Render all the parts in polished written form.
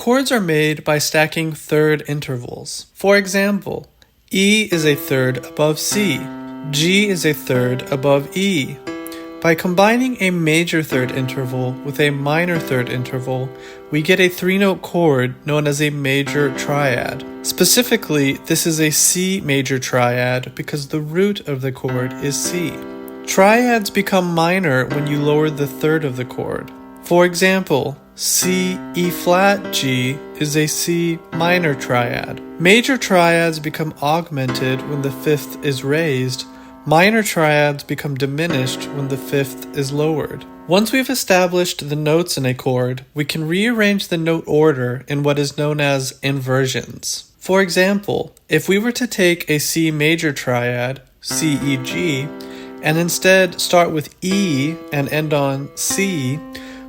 Chords are made by stacking third intervals. For example, E is a third above C. G is a third above E. By combining a major third interval with a minor third interval, we get a three-note chord known as a major triad. Specifically, this is a C major triad because the root of the chord is C. Triads become minor when you lower the third of the chord. For example, C, E flat, G is a C minor triad. Major triads become augmented when the fifth is raised. Minor triads become diminished when the fifth is lowered. Once we've established the notes in a chord, we can rearrange the note order in what is known as inversions. For example, if we were to take a C major triad, C, E, G, and instead start with E and end on C,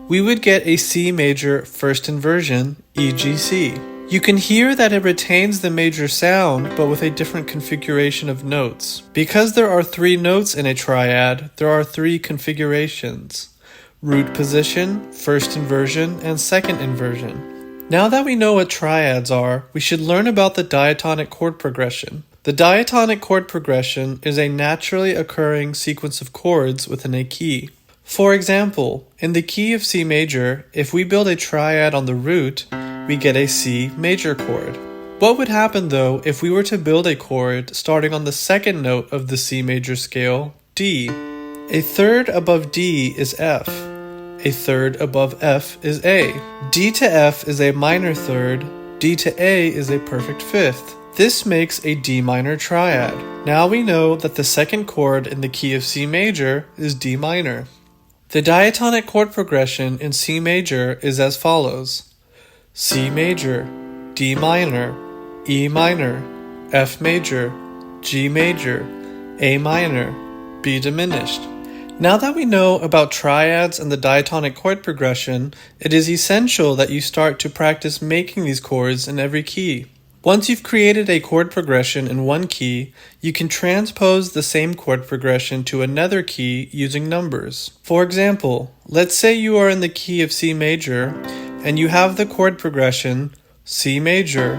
we would get a C major first inversion, E, G, C. You can hear that it retains the major sound, but with a different configuration of notes. Because there are three notes in a triad, there are three configurations: root position, first inversion, and second inversion. Now that we know what triads are, we should learn about the diatonic chord progression. The diatonic chord progression is a naturally occurring sequence of chords within a key. For example, in the key of C major, if we build a triad on the root, we get a C major chord. What would happen though if we were to build a chord starting on the second note of the C major scale, D? A third above D is F. A third above F is A. D to F is a minor third. D to A is a perfect fifth. This makes a D minor triad. Now we know that the second chord in the key of C major is D minor. The diatonic chord progression in C major is as follows: C major, D minor, E minor, F major, G major, A minor, B diminished. Now that we know about triads and the diatonic chord progression, it is essential that you start to practice making these chords in every key. Once you've created a chord progression in one key, you can transpose the same chord progression to another key using numbers. For example, let's say you are in the key of C major, and you have the chord progression C major,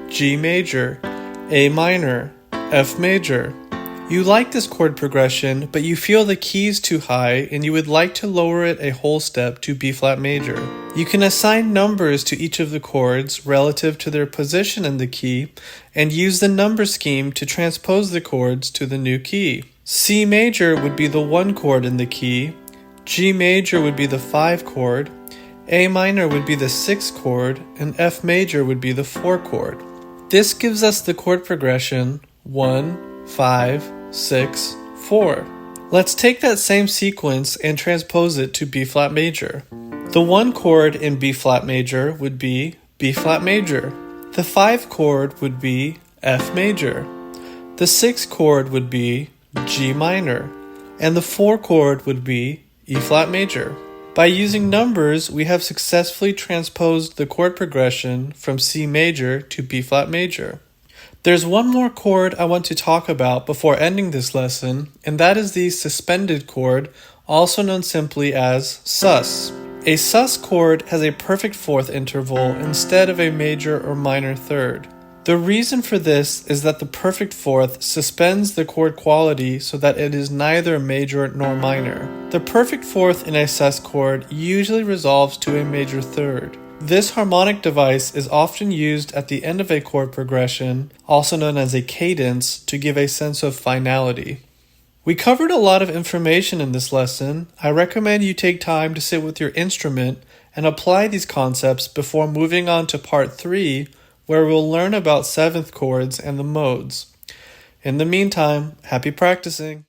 G major, A minor, F major. You like this chord progression, but you feel the key is too high and you would like to lower it a whole step to B flat major. You can assign numbers to each of the chords relative to their position in the key and use the number scheme to transpose the chords to the new key. C major would be the 1 chord in the key, G major would be the 5 chord, A minor would be the 6 chord, and F major would be the 4 chord. This gives us the chord progression 1, 5, 6, 4. Let's take that same sequence and transpose it to B flat major. The 1 chord in B flat major would be B flat major. The 5 chord would be F major. The 6 chord would be G minor. And the 4 chord would be E flat major. By using numbers, we have successfully transposed the chord progression from C major to B flat major. There's one more chord I want to talk about before ending this lesson, and that is the suspended chord, also known simply as sus. A sus chord has a perfect fourth interval instead of a major or minor third. The reason for this is that the perfect fourth suspends the chord quality so that it is neither major nor minor. The perfect fourth in a sus chord usually resolves to a major third. This harmonic device is often used at the end of a chord progression, also known as a cadence, to give a sense of finality. We covered a lot of information in this lesson. I recommend you take time to sit with your instrument and apply these concepts before moving on to part 3, where we'll learn about seventh chords and the modes. In the meantime, happy practicing!